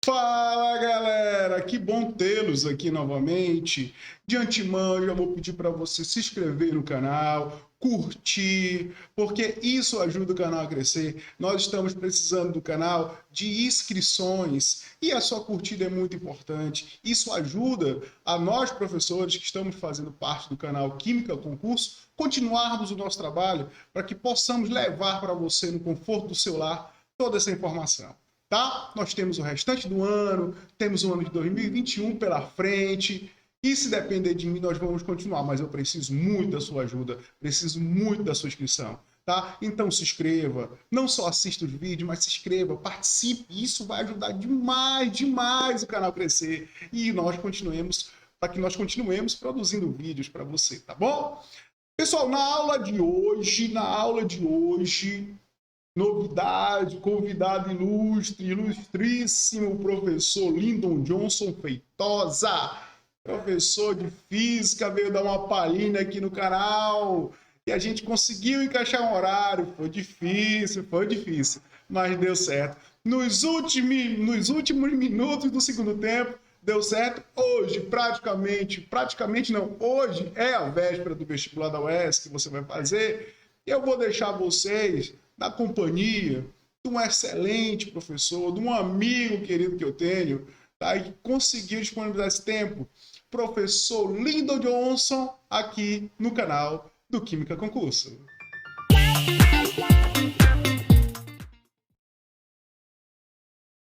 Fala galera, que bom tê-los aqui novamente. De antemão, já vou pedir para você se inscrever no canal, curtir, porque isso ajuda o canal a crescer. Nós estamos precisando do canal de inscrições e a sua curtida é muito importante. Isso ajuda a nós, professores que estamos fazendo parte do canal Química Concurso, continuarmos o nosso trabalho para que possamos levar para você, no conforto do seu lar, toda essa informação. Tá? Nós temos o restante do ano, temos o ano de 2021 pela frente, e se depender de mim, nós vamos continuar, mas eu preciso muito da sua ajuda, preciso muito da sua inscrição, tá? Então se inscreva, não só assista os vídeos, mas se inscreva, participe, isso vai ajudar demais, demais o canal a crescer, e para que nós continuemos produzindo vídeos para você, tá bom? Pessoal, na aula de hoje, novidade, convidado ilustre, ilustríssimo professor Lyndon Johnson Feitosa, professor de física, veio dar uma palhinha aqui no canal e a gente conseguiu encaixar um horário. Foi difícil, mas deu certo. Nos últimos minutos do segundo tempo, deu certo. Hoje, praticamente não, hoje é a véspera do vestibular da UES que você vai fazer. Eu vou deixar vocês na companhia de um excelente professor, de um amigo querido que eu tenho, tá? E conseguiu disponibilizar esse tempo, professor Lyndon Johnson, aqui no canal do Química Concurso.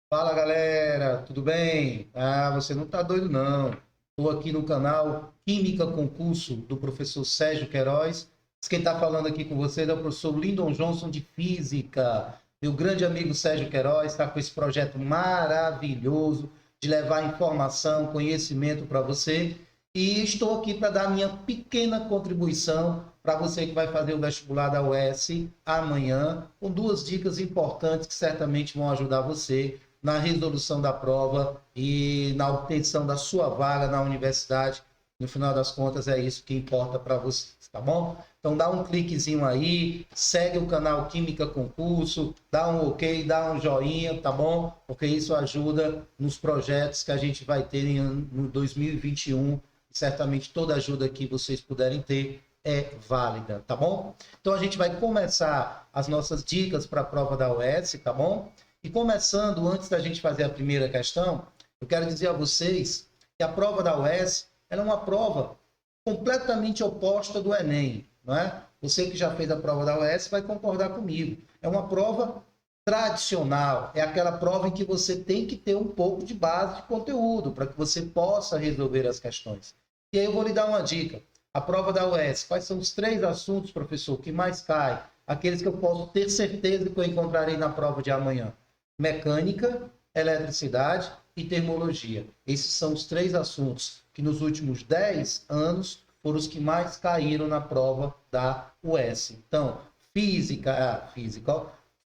Fala galera, tudo bem? Você não tá doido não. Estou aqui no canal Química Concurso do professor Sérgio Queiroz. Quem está falando aqui com vocês é o professor Lyndon Johnson de Física. Meu grande amigo Sérgio Queiroz está com esse projeto maravilhoso de levar informação, conhecimento para você. E estou aqui para dar minha pequena contribuição para você que vai fazer o vestibular da UES amanhã, com duas dicas importantes que certamente vão ajudar você na resolução da prova e na obtenção da sua vaga na universidade. No final das contas, é isso que importa para vocês, tá bom? Então, dá um cliquezinho aí, segue o canal Química Concurso, dá um ok, dá um joinha, tá bom? Porque isso ajuda nos projetos que a gente vai ter no 2021. Certamente toda ajuda que vocês puderem ter é válida, tá bom? Então, a gente vai começar as nossas dicas para a prova da UES, tá bom? E começando, antes da gente fazer a primeira questão, eu quero dizer a vocês que a prova da UES ela é uma prova completamente oposta do Enem, não é? Você que já fez a prova da UES vai concordar comigo. É uma prova tradicional, é aquela prova em que você tem que ter um pouco de base de conteúdo para que você possa resolver as questões. E aí eu vou lhe dar uma dica. A prova da UES, quais são os 3 assuntos, professor, que mais caem? Aqueles que eu posso ter certeza que eu encontrarei na prova de amanhã. Mecânica, eletricidade e termologia. Esses são os 3 assuntos que nos últimos 10 anos foram os que mais caíram na prova da UES. Então, física,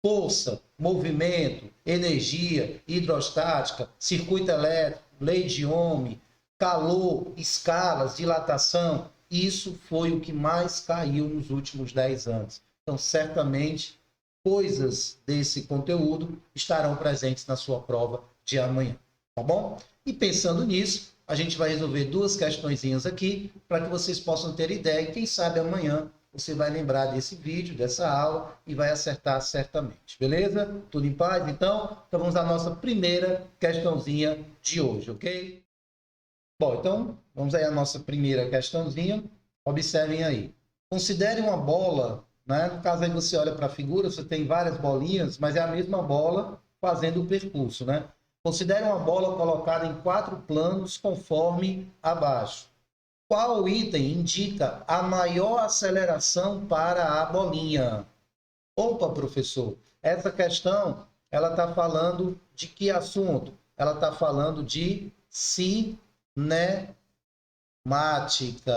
força, movimento, energia, hidrostática, circuito elétrico, lei de Ohm, calor, escalas, dilatação, isso foi o que mais caiu nos últimos 10 anos. Então, certamente, coisas desse conteúdo estarão presentes na sua prova de amanhã, tá bom? E pensando nisso, a gente vai resolver 2 questõezinhas aqui para que vocês possam ter ideia e quem sabe amanhã você vai lembrar desse vídeo, dessa aula e vai acertar certamente, beleza? Tudo em paz, então? Então vamos à nossa primeira questãozinha de hoje, ok? Bom, então vamos aí à nossa primeira questãozinha. Observem aí. Considere uma bola, né? No caso aí você olha para a figura, você tem várias bolinhas, mas é a mesma bola fazendo o percurso, né? Considere uma bola colocada em 4 planos conforme abaixo. Qual item indica a maior aceleração para a bolinha? Opa, professor, essa questão, ela está falando de que assunto? Ela está falando de cinética,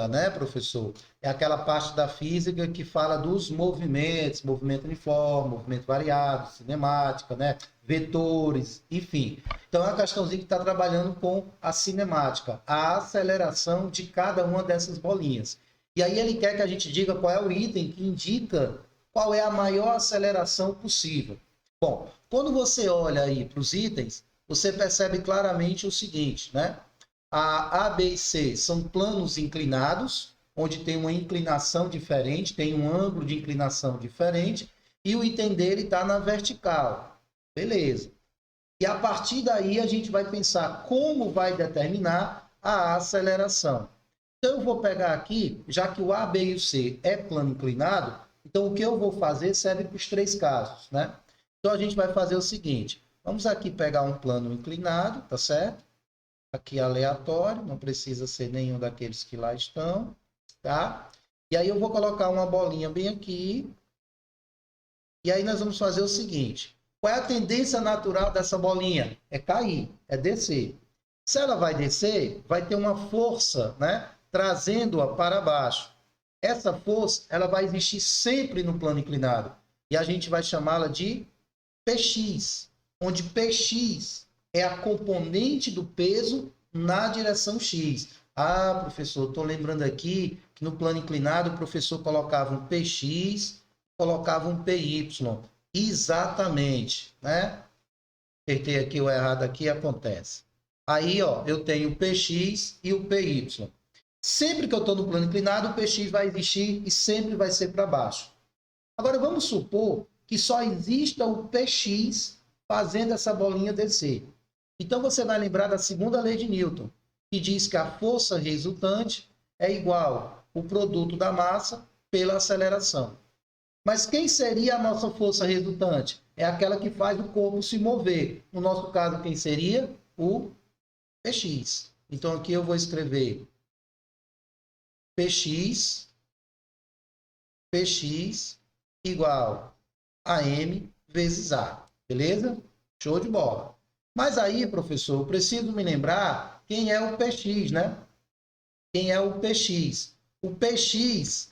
né, professor? É aquela parte da física que fala dos movimentos, movimento uniforme, movimento variável, cinemática, né? Vetores, enfim. Então, é uma questãozinha que está trabalhando com a cinemática, a aceleração de cada uma dessas bolinhas. E aí ele quer que a gente diga qual é o item que indica qual é a maior aceleração possível. Bom, quando você olha aí para os itens, você percebe claramente o seguinte, né? A B e C são planos inclinados, onde tem uma inclinação diferente, tem um ângulo de inclinação diferente, e o item dele está na vertical. Beleza. E a partir daí a gente vai pensar como vai determinar a aceleração. Então eu vou pegar aqui, já que o A, B e o C é plano inclinado, então o que eu vou fazer serve para os três casos, né? Então a gente vai fazer o seguinte, vamos aqui pegar um plano inclinado, tá certo? Aqui aleatório, não precisa ser nenhum daqueles que lá estão, tá? E aí eu vou colocar uma bolinha bem aqui. E aí nós vamos fazer o seguinte, qual é a tendência natural dessa bolinha? É cair, é descer. Se ela vai descer, vai ter uma força, né? Trazendo-a para baixo. Essa força, ela vai existir sempre no plano inclinado. E a gente vai chamá-la de Px, onde Px é a componente do peso na direção x. Ah, professor, estou lembrando aqui que no plano inclinado o professor colocava um Px, colocava um Py. Exatamente, né? Acertei aqui o errado aqui, acontece. Aí, ó, eu tenho o Px e o Py. Sempre que eu estou no plano inclinado, o Px vai existir e sempre vai ser para baixo. Agora, vamos supor que só exista o Px fazendo essa bolinha descer. Então, você vai lembrar da segunda lei de Newton, que diz que a força resultante é igual ao produto da massa pela aceleração. Mas quem seria a nossa força resultante? É aquela que faz o corpo se mover. No nosso caso, quem seria? O Px. Então, aqui eu vou escrever Px igual a m vezes A. Beleza? Show de bola. Mas aí, professor, eu preciso me lembrar quem é o Px, né? Quem é o Px? O Px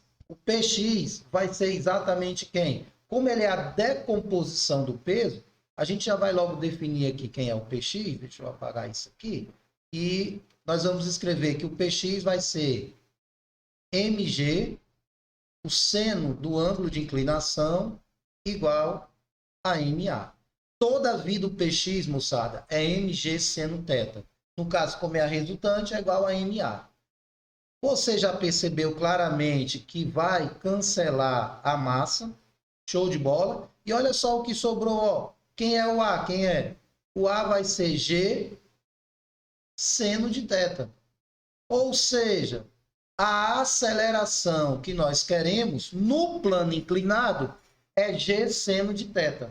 vai ser exatamente quem? Como ele é a decomposição do peso, a gente já vai logo definir aqui quem é o Px. Deixa eu apagar isso aqui. E nós vamos escrever que o Px vai ser mg, o seno do ângulo de inclinação, igual a ma. Toda a vida o Px, moçada, é mg seno θ. No caso, como é a resultante, é igual a ma. Você já percebeu claramente que vai cancelar a massa. Show de bola. E olha só o que sobrou. Ó. Quem é o A? Quem é? O A vai ser G seno de θ. Ou seja, a aceleração que nós queremos no plano inclinado é G seno de θ.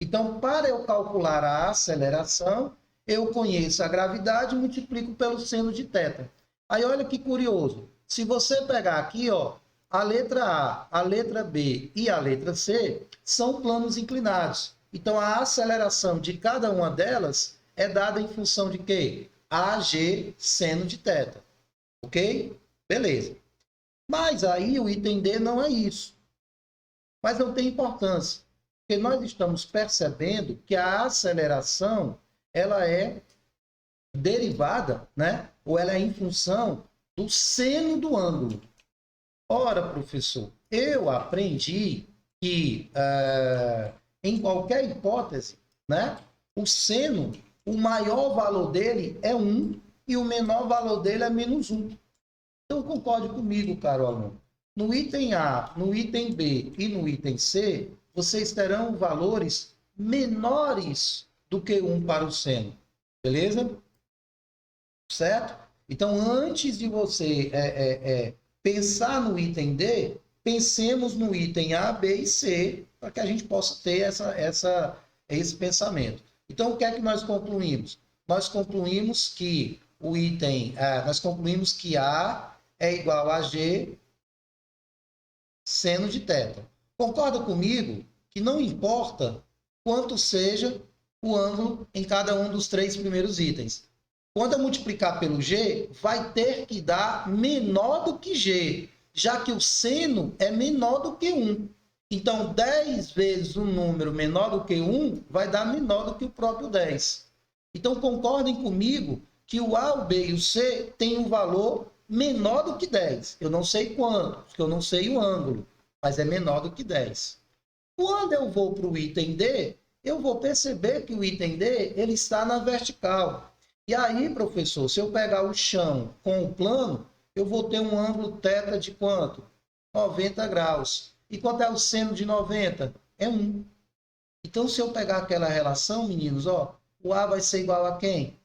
Então, para eu calcular a aceleração, eu conheço a gravidade e multiplico pelo seno de θ. Aí, olha que curioso. Se você pegar aqui, ó, a letra A, a letra B e a letra C são planos inclinados. Então, a aceleração de cada uma delas é dada em função de quê? AG seno de θ. Ok? Beleza. Mas aí o item D não é isso. Mas não tem importância. Porque nós estamos percebendo que a aceleração ela é derivada, né? Ou ela é em função do seno do ângulo. Ora, professor, eu aprendi que em qualquer hipótese, né? O seno, o maior valor dele é 1 e o menor valor dele é menos 1. Então, concorde comigo, caro aluno. No item A, no item B e no item C, vocês terão valores menores do que 1 para o seno. Beleza? Certo? Então, antes de você pensar no item D, pensemos no item A, B e C, para que a gente possa ter esse pensamento. Então, o que é que nós concluímos? Nós concluímos que A é igual a G seno de θ. Concorda comigo que não importa quanto seja o ângulo em cada um dos três primeiros itens. Quando eu multiplicar pelo G, vai ter que dar menor do que G, já que o seno é menor do que 1. Então, 10 vezes um número menor do que 1 vai dar menor do que o próprio 10. Então, concordem comigo que o A, o B e o C têm um valor menor do que 10. Eu não sei quanto, porque eu não sei o ângulo, mas é menor do que 10. Quando eu vou para o item D, eu vou perceber que o item D ele está na vertical. E aí, professor, se eu pegar o chão com o plano, eu vou ter um ângulo θ de quanto? 90 graus. E quanto é o seno de 90? É 1. Então, se eu pegar aquela relação, meninos, ó, o A vai ser igual a quem?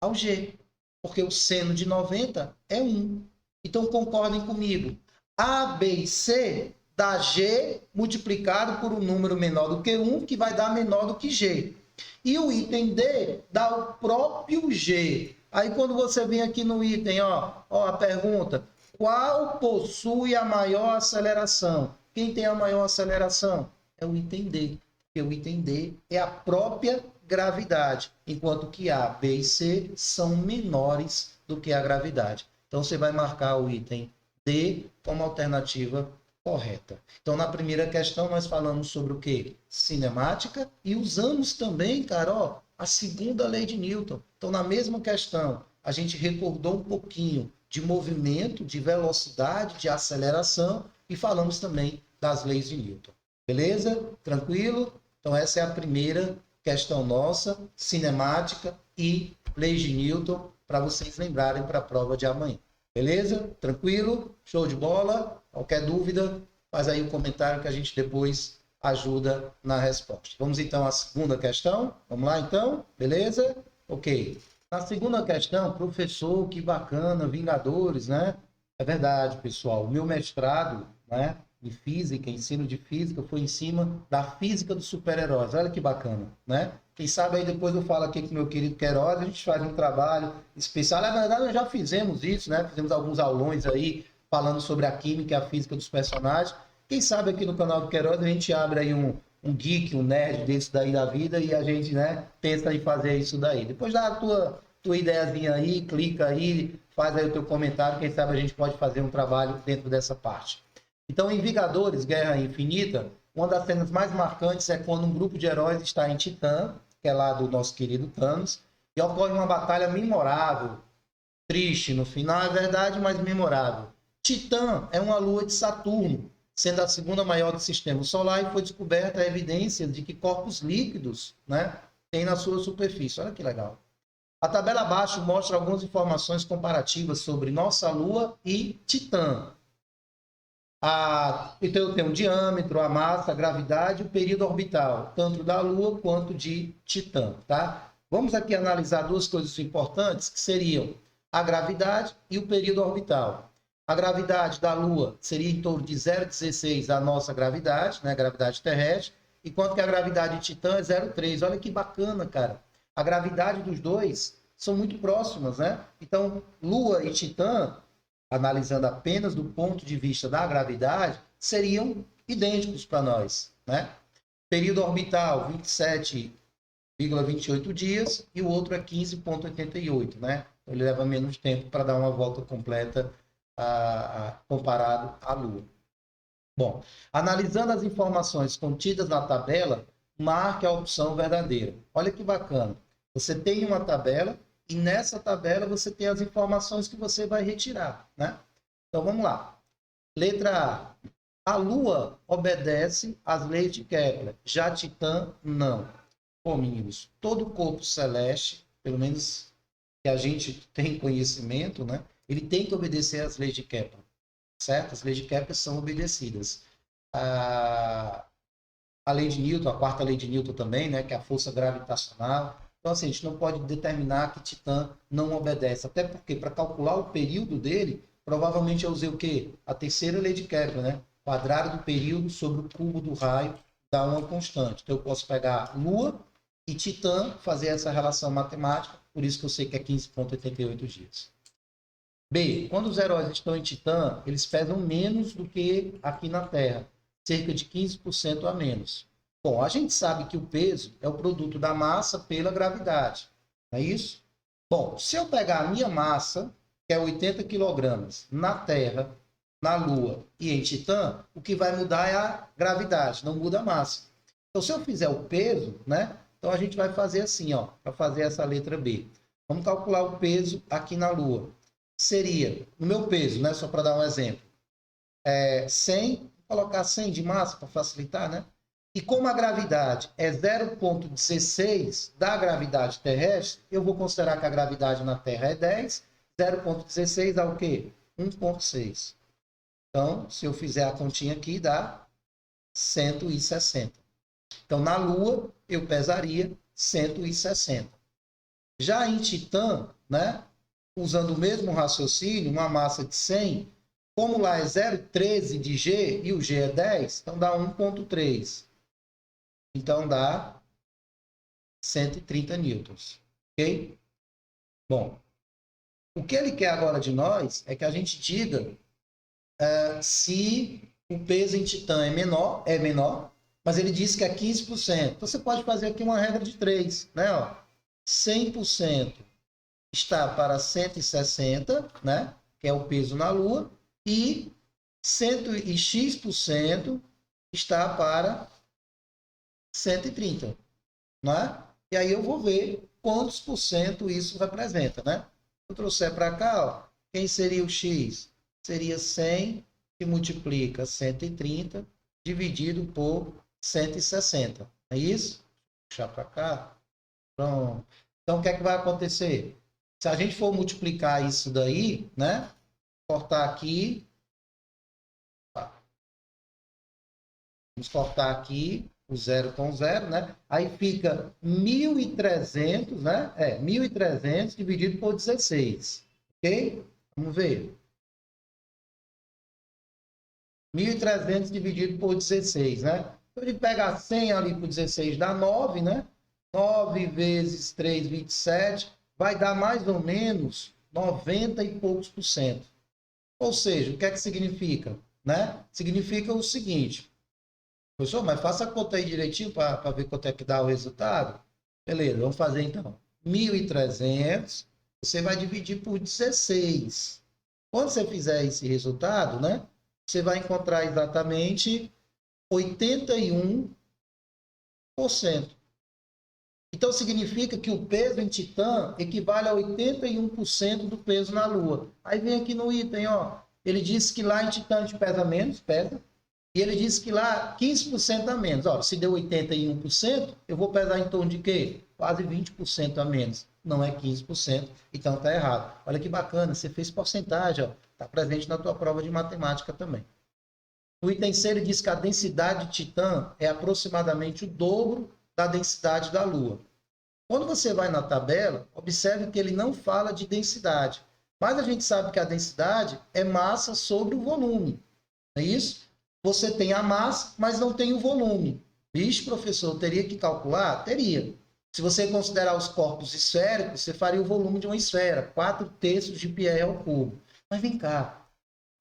Ao G. Porque o seno de 90 é 1. Então, concordem comigo. A, B e C dá G multiplicado por um número menor do que 1, que vai dar menor do que G. E o item D dá o próprio G. Aí, quando você vem aqui no item, ó a pergunta, qual possui a maior aceleração? Quem tem a maior aceleração? É o item D. Porque o item D é a própria gravidade, enquanto que A, B e C são menores do que a gravidade. Então, você vai marcar o item D como alternativa correta. Então, na primeira questão, nós falamos sobre o quê? Cinemática e usamos também, cara, ó, a segunda lei de Newton. Então, na mesma questão, a gente recordou um pouquinho de movimento, de velocidade, de aceleração e falamos também das leis de Newton. Beleza? Tranquilo? Então, essa é a primeira questão nossa, cinemática e leis de Newton, para vocês lembrarem para a prova de amanhã. Beleza? Tranquilo? Show de bola? Qualquer dúvida, faz aí o comentário que a gente depois ajuda na resposta. Vamos então à segunda questão? Vamos lá então? Beleza? Ok. Na segunda questão, professor, que bacana, Vingadores, né? É verdade, pessoal. O meu mestrado, né, em física, ensino de física, foi em cima da física dos super-heróis. Olha que bacana, né? Quem sabe aí depois eu falo aqui com o meu querido Queiroz, a gente faz um trabalho especial. Na verdade, nós já fizemos isso, né? Fizemos alguns aulões aí falando sobre a química e a física dos personagens. Quem sabe aqui no canal do Queiroz a gente abre aí um geek, um nerd desse daí da vida e a gente, né, pensa em fazer isso daí. Depois dá a tua ideiazinha aí, clica aí, faz aí o teu comentário, quem sabe a gente pode fazer um trabalho dentro dessa parte. Então, em Vingadores, Guerra Infinita, uma das cenas mais marcantes é quando um grupo de heróis está em Titã, que é lá do nosso querido Thanos, e ocorre uma batalha memorável, triste no final, é verdade, mas memorável. Titã é uma lua de Saturno, sendo a segunda maior do sistema solar, e foi descoberta a evidência de que corpos líquidos, né, tem na sua superfície. Olha que legal. A tabela abaixo mostra algumas informações comparativas sobre nossa Lua e Titã. Então, tem o diâmetro, a massa, a gravidade e o período orbital, tanto da Lua quanto de Titã. Tá? Vamos aqui analisar duas coisas importantes, que seriam a gravidade e o período orbital. A gravidade da Lua seria em torno de 0,16 a nossa gravidade, né? Gravidade terrestre, enquanto que a gravidade de Titã é 0,3. Olha que bacana, cara. A gravidade dos dois são muito próximas, né? Então, Lua e Titã, analisando apenas do ponto de vista da gravidade, seriam idênticos para nós, né? Período orbital, 27,28 dias, e o outro é 15,88, né? Ele leva menos tempo para dar uma volta completa comparado à Lua. Bom, analisando as informações contidas na tabela, marque a opção verdadeira. Olha que bacana. Você tem uma tabela e nessa tabela você tem as informações que você vai retirar, né? Então vamos lá. Letra A. A Lua obedece às leis de Kepler. Já Titã, não. Bom, meninos, todo corpo celeste, pelo menos que a gente tem conhecimento, né? Ele tem que obedecer às leis de Kepler, certo? As leis de Kepler são obedecidas. A lei de Newton, a quarta lei de Newton também, né? Que é a força gravitacional. Então, assim, a gente não pode determinar que Titã não obedece. Até porque, para calcular o período dele, provavelmente eu usei o quê? A terceira lei de Kepler, né? Quadrado do período sobre o cubo do raio dá uma constante. Então, eu posso pegar Lua e Titã, fazer essa relação matemática, por isso que eu sei que é 15,88 dias. B. Quando os heróis estão em Titã, eles pesam menos do que aqui na Terra, cerca de 15% a menos. Bom, a gente sabe que o peso é o produto da massa pela gravidade, não é isso? Bom, se eu pegar a minha massa, que é 80 kg, na Terra, na Lua e em Titã, o que vai mudar é a gravidade, não muda a massa. Então, se eu fizer o peso, né? Então, a gente vai fazer assim, ó, para fazer essa letra B. Vamos calcular o peso aqui na Lua. Seria, no meu peso, né? Só para dar um exemplo. 100, vou colocar 100 de massa para facilitar, né? E como a gravidade é 0,16 da gravidade terrestre, eu vou considerar que a gravidade na Terra é 10, 0,16 dá o quê? 1,6. Então, se eu fizer a continha aqui, dá 160. Então, na Lua, eu pesaria 160. Já em Titã, né, usando o mesmo raciocínio, uma massa de 100, como lá é 0,13 de G e o G é 10, então dá 1,3. Então dá 130 newtons. Ok? Bom, o que ele quer agora de nós é que a gente diga se o peso em Titã é menor, mas ele disse que é 15%. Então você pode fazer aqui uma regra de 3, né? Ó, 100% está para 160, né? Que é o peso na Lua, e 100 e X% está para 130, né? E aí eu vou ver quantos por cento isso representa, né? Se eu trouxer para cá, ó, quem seria o X? Seria 100 que multiplica 130 dividido por 160. É isso? Vou puxar para cá. Pronto. Então, o que é que vai acontecer? Se a gente for multiplicar isso daí, né? Cortar aqui. Vamos cortar aqui o 0 com 0, né? Aí fica 1.300, né? 1.300 dividido por 16. Ok? Vamos ver. 1.300 dividido por 16, né? Então, ele pega 100 ali por 16, dá 9, né? 9 vezes 3, 27, vai dar mais ou menos 90 e poucos por cento. Ou seja, o que é que significa? Né? Significa o seguinte, professor, mas faça a conta aí direitinho para ver quanto é que dá o resultado. Beleza, vamos fazer então. 1.300, você vai dividir por 16. Quando você fizer esse resultado, né? Você vai encontrar exatamente 81%. Então, significa que o peso em Titã equivale a 81% do peso na Lua. Aí vem aqui no item, ó. Ele disse que lá em Titã a gente pesa menos, pesa. E ele disse que lá 15% a menos. Ó, se deu 81%, eu vou pesar em torno de quê? Quase 20% a menos. Não é 15%, então tá errado. Olha que bacana, você fez porcentagem, ó. Tá presente na tua prova de matemática também. O item C, ele diz que a densidade de Titã é aproximadamente o dobro da densidade da Lua. Quando você vai na tabela, observe que ele não fala de densidade. Mas a gente sabe que a densidade é massa sobre o volume. Não é isso? Você tem a massa, mas não tem o volume. Vixe, professor, teria que calcular? Teria. Se você considerar os corpos esféricos, você faria o volume de uma esfera, 4/3 de πr ao cubo. Mas vem cá,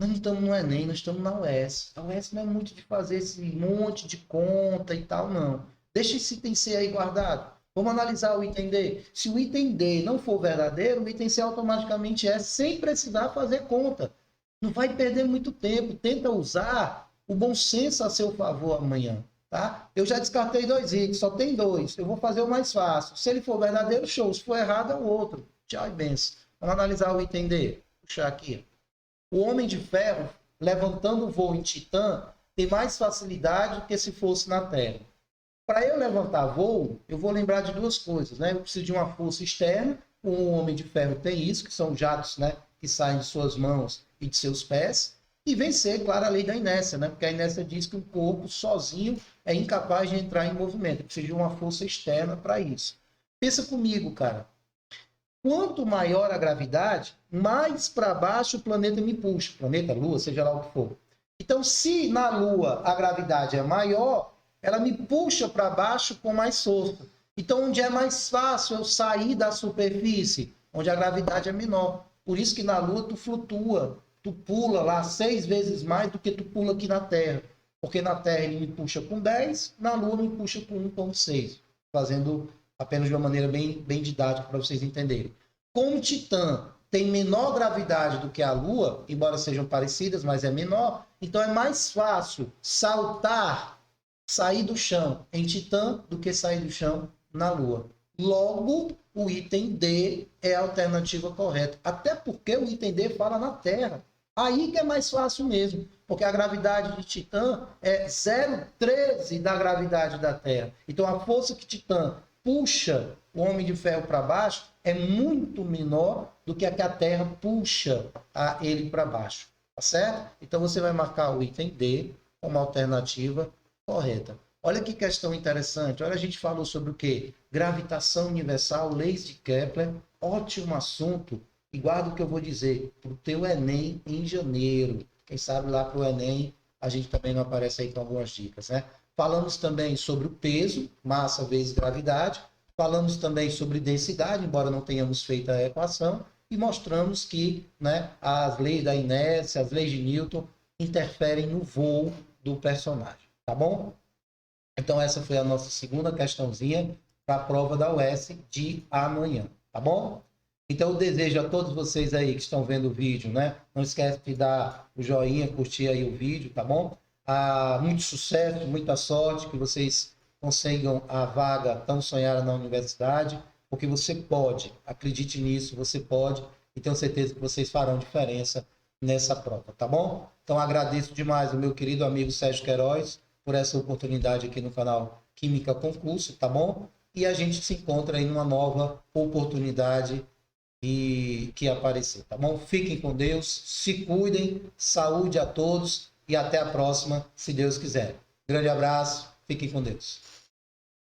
nós não estamos no Enem, nós estamos na UES. A UES não é muito de fazer esse monte de conta e tal, não. Deixa esse item C aí guardado. Vamos analisar o item D. Se o item D não for verdadeiro, o item C automaticamente é, sem precisar fazer conta. Não vai perder muito tempo. Tenta usar o bom senso a seu favor amanhã. Tá? Eu já descartei 2 itens, só tem 2. Eu vou fazer o mais fácil. Se ele for verdadeiro, show. Se for errado, é o outro. Tchau e benção. Vamos analisar o item D. Vou puxar aqui. O Homem de Ferro, levantando o voo em Titã, tem mais facilidade do que se fosse na Terra. Para eu levantar voo, eu vou lembrar de 2 coisas, né? Eu preciso de uma força externa, o Homem de Ferro tem isso, que são jatos, né, que saem de suas mãos e de seus pés, e vencer, claro, a lei da inércia, né? Porque a inércia diz que o corpo sozinho é incapaz de entrar em movimento, eu preciso de uma força externa para isso. Pensa comigo, cara. Quanto maior a gravidade, mais para baixo o planeta me puxa. Planeta, Lua, seja lá o que for. Então, se na Lua a gravidade é maior, ela me puxa para baixo com mais força. Então, onde é mais fácil eu sair da superfície? Onde a gravidade é menor. Por isso que na Lua tu flutua, tu pula lá 6 vezes mais do que tu pula aqui na Terra. Porque na Terra ele me puxa com 10, na Lua me puxa com 1,6. Fazendo apenas de uma maneira bem didática para vocês entenderem. Como Titã tem menor gravidade do que a Lua, embora sejam parecidas, mas é menor, então é mais fácil saltar, sair do chão em Titã do que sair do chão na Lua. Logo, o item D é a alternativa correta. Até porque o item D fala na Terra. Aí que é mais fácil mesmo, porque a gravidade de Titã é 0,13 da gravidade da Terra. Então a força que Titã puxa o Homem de Ferro para baixo é muito menor do que a Terra puxa ele para baixo, tá certo? Então você vai marcar o item D como alternativa correta. Olha que questão interessante. Olha, a gente falou sobre o quê? Gravitação universal, leis de Kepler. Ótimo assunto. E guarda o que eu vou dizer para o teu Enem em janeiro. Quem sabe lá para o Enem a gente também não aparece aí com algumas dicas, né? Falamos também sobre o peso, massa vezes gravidade. Falamos também sobre densidade, embora não tenhamos feito a equação. E mostramos que, né, as leis da inércia, as leis de Newton interferem no voo do personagem. Tá bom? Então essa foi a nossa segunda questãozinha para a prova da UES de amanhã. Tá bom? Então eu desejo a todos vocês aí que estão vendo o vídeo, né? Não esquece de dar o joinha, curtir aí o vídeo, tá bom? Muito sucesso, muita sorte, que vocês consigam a vaga tão sonhada na universidade, porque você pode, acredite nisso, você pode, e tenho certeza que vocês farão diferença nessa prova, tá bom? Então agradeço demais o meu querido amigo Sérgio Queiroz por essa oportunidade aqui no canal Química Concurso, tá bom? E a gente se encontra em uma nova oportunidade e que aparecer, tá bom? Fiquem com Deus, se cuidem, saúde a todos e até a próxima, se Deus quiser. Grande abraço, fiquem com Deus.